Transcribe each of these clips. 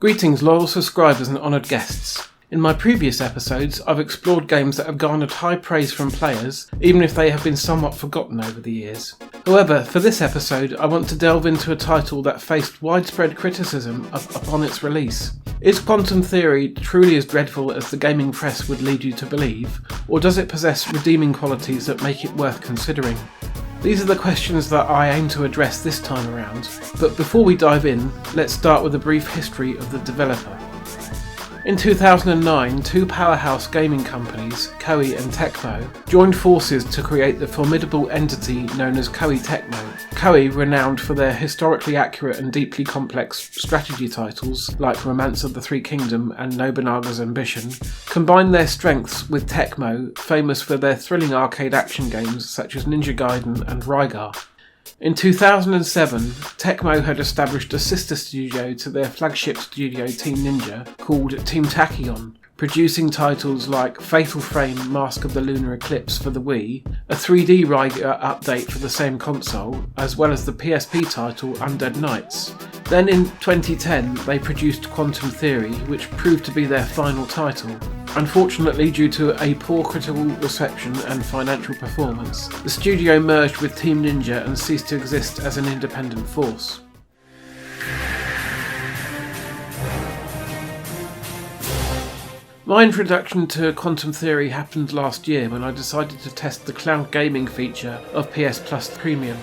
Greetings loyal subscribers and honoured guests. In my previous episodes, I've explored games that have garnered high praise from players, even if they have been somewhat forgotten over the years. However, for this episode, I want to delve into a title that faced widespread criticism upon its release. Is Quantum Theory truly as dreadful as the gaming press would lead you to believe, or does it possess redeeming qualities that make it worth considering? These are the questions that I aim to address this time around, but before we dive in, let's start with a brief history of the developer. In 2009, two powerhouse gaming companies, Koei and Tecmo, joined forces to create the formidable entity known as Koei Tecmo. Koei, renowned for their historically accurate and deeply complex strategy titles like Romance of the Three Kingdom and Nobunaga's Ambition, combined their strengths with Tecmo, famous for their thrilling arcade action games such as Ninja Gaiden and Rygar. In 2007, Tecmo had established a sister studio to their flagship studio Team Ninja called Team Tachyon, producing titles like Fatal Frame Mask of the Lunar Eclipse for the Wii, a 3D Rygar update for the same console, as well as the PSP title Undead Knights. Then in 2010 they produced Quantum Theory, which proved to be their final title. Unfortunately, due to a poor critical reception and financial performance, the studio merged with Team Ninja and ceased to exist as an independent force. My introduction to Quantum Theory happened last year when I decided to test the cloud gaming feature of PS Plus Premium.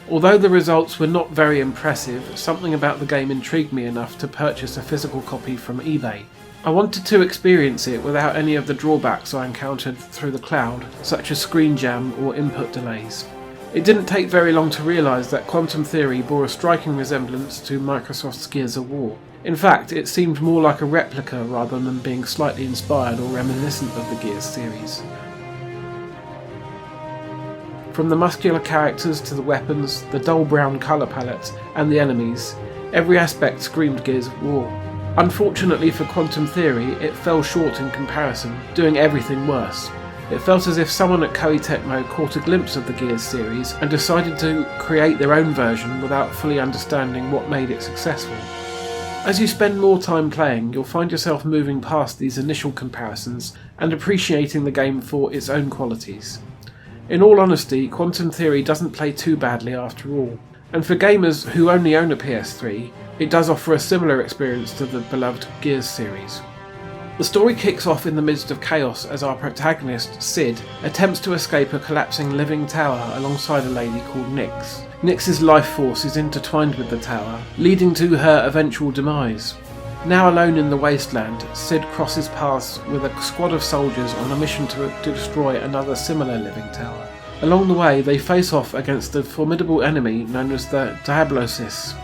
Although the results were not very impressive, something about the game intrigued me enough to purchase a physical copy from eBay. I wanted to experience it without any of the drawbacks I encountered through the cloud, such as screen jam or input delays. It didn't take very long to realise that Quantum Theory bore a striking resemblance to Microsoft's Gears of War. In fact, it seemed more like a replica rather than being slightly inspired or reminiscent of the Gears series. From the muscular characters to the weapons, the dull brown colour palette, and the enemies, every aspect screamed Gears of War. Unfortunately for Quantum Theory, it fell short in comparison, doing everything worse. It felt as if someone at Koei Tecmo caught a glimpse of the Gears series and decided to create their own version without fully understanding what made it successful. As you spend more time playing, you'll find yourself moving past these initial comparisons and appreciating the game for its own qualities. In all honesty, Quantum Theory doesn't play too badly after all, and for gamers who only own a PS3, it does offer a similar experience to the beloved Gears series. The story kicks off in the midst of chaos as our protagonist, Sid, attempts to escape a collapsing living tower alongside a lady called Nyx. Nyx's life force is intertwined with the tower, leading to her eventual demise. Now alone in the wasteland, Sid crosses paths with a squad of soldiers on a mission to destroy another similar living tower. Along the way, they face off against the formidable enemy known as the Diablosis.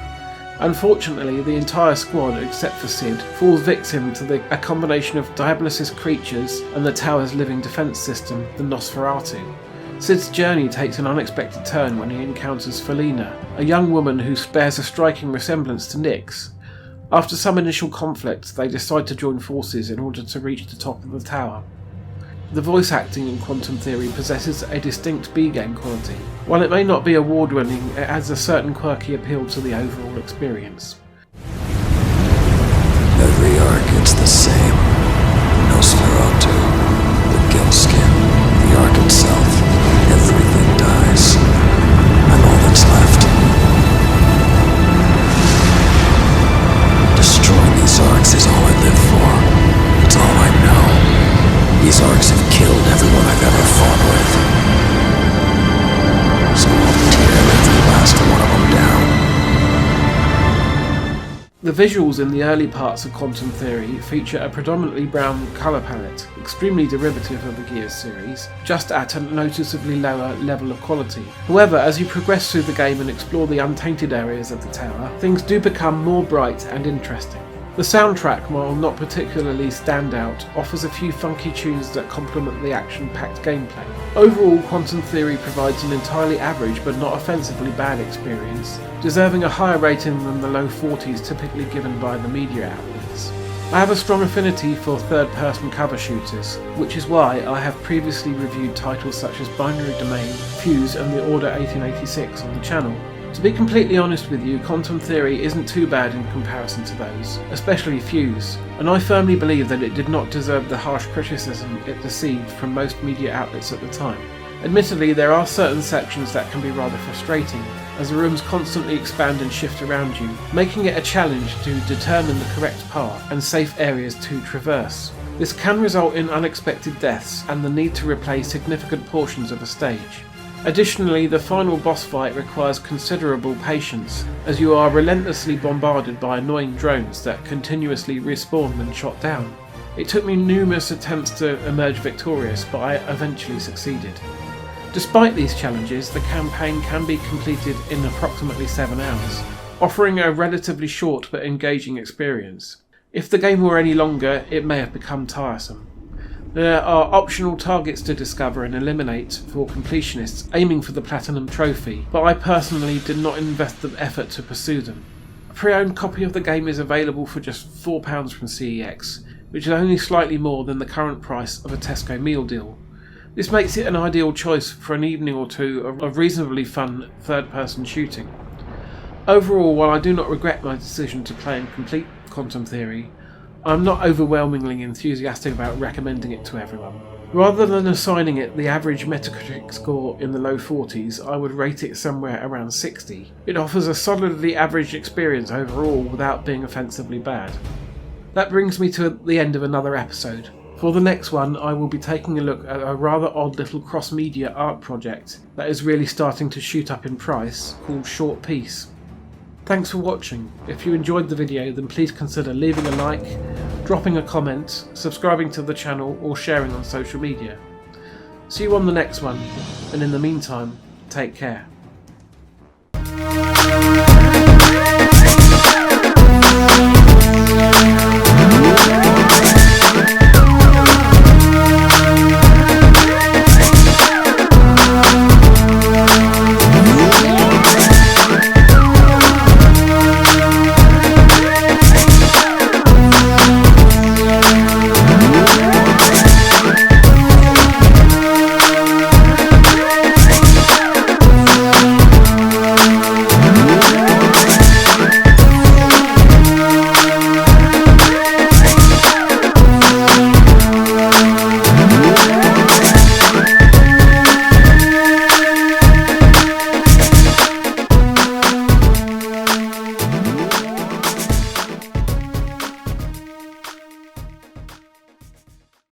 Unfortunately, the entire squad, except for Sid, falls victim to a combination of Diablosis creatures and the tower's living defence system, the Nosferatu. Sid's journey takes an unexpected turn when he encounters Felina, a young woman who bears a striking resemblance to Nyx. After some initial conflict, they decide to join forces in order to reach the top of the tower. The voice acting in Quantum Theory possesses a distinct B-game quality. While it may not be award-winning, it adds a certain quirky appeal to the overall experience. Every arc, it's the same. Nosferatu, the Gelskin, the arc itself, everything dies. I'm all that's left. Destroying these arcs is all I live for. It's all I know. These arcs have killed everyone I've ever fought with. So I'll tear every last one of them down. The visuals in the early parts of Quantum Theory feature a predominantly brown colour palette, extremely derivative of the Gears series, just at a noticeably lower level of quality. However, as you progress through the game and explore the untainted areas of the tower, things do become more bright and interesting. The soundtrack, while not particularly standout, offers a few funky tunes that complement the action-packed gameplay. Overall, Quantum Theory provides an entirely average but not offensively bad experience, deserving a higher rating than the low 40s typically given by the media outlets. I have a strong affinity for third-person cover shooters, which is why I have previously reviewed titles such as Binary Domain, Fuse and The Order 1886 on the channel. To be completely honest with you, Quantum Theory isn't too bad in comparison to those, especially Fuse, and I firmly believe that it did not deserve the harsh criticism it received from most media outlets at the time. Admittedly, there are certain sections that can be rather frustrating, as the rooms constantly expand and shift around you, making it a challenge to determine the correct path and safe areas to traverse. This can result in unexpected deaths and the need to replay significant portions of a stage. Additionally, the final boss fight requires considerable patience, as you are relentlessly bombarded by annoying drones that continuously respawn when shot down. It took me numerous attempts to emerge victorious, but I eventually succeeded. Despite these challenges, the campaign can be completed in approximately 7 hours, offering a relatively short but engaging experience. If the game were any longer, it may have become tiresome. There are optional targets to discover and eliminate for completionists aiming for the Platinum Trophy, but I personally did not invest the effort to pursue them. A pre-owned copy of the game is available for just £4 from CEX, which is only slightly more than the current price of a Tesco meal deal. This makes it an ideal choice for an evening or two of reasonably fun third-person shooting. Overall, while I do not regret my decision to play and complete Quantum Theory, I'm not overwhelmingly enthusiastic about recommending it to everyone. Rather than assigning it the average Metacritic score in the low 40s, I would rate it somewhere around 60. It offers a solidly average experience overall without being offensively bad. That brings me to the end of another episode. For the next one, I will be taking a look at a rather odd little cross-media art project that is really starting to shoot up in price, called Short Piece. Thanks for watching. If you enjoyed the video, then please consider leaving a like, dropping a comment, subscribing to the channel, or sharing on social media. See you on the next one, and in the meantime, take care.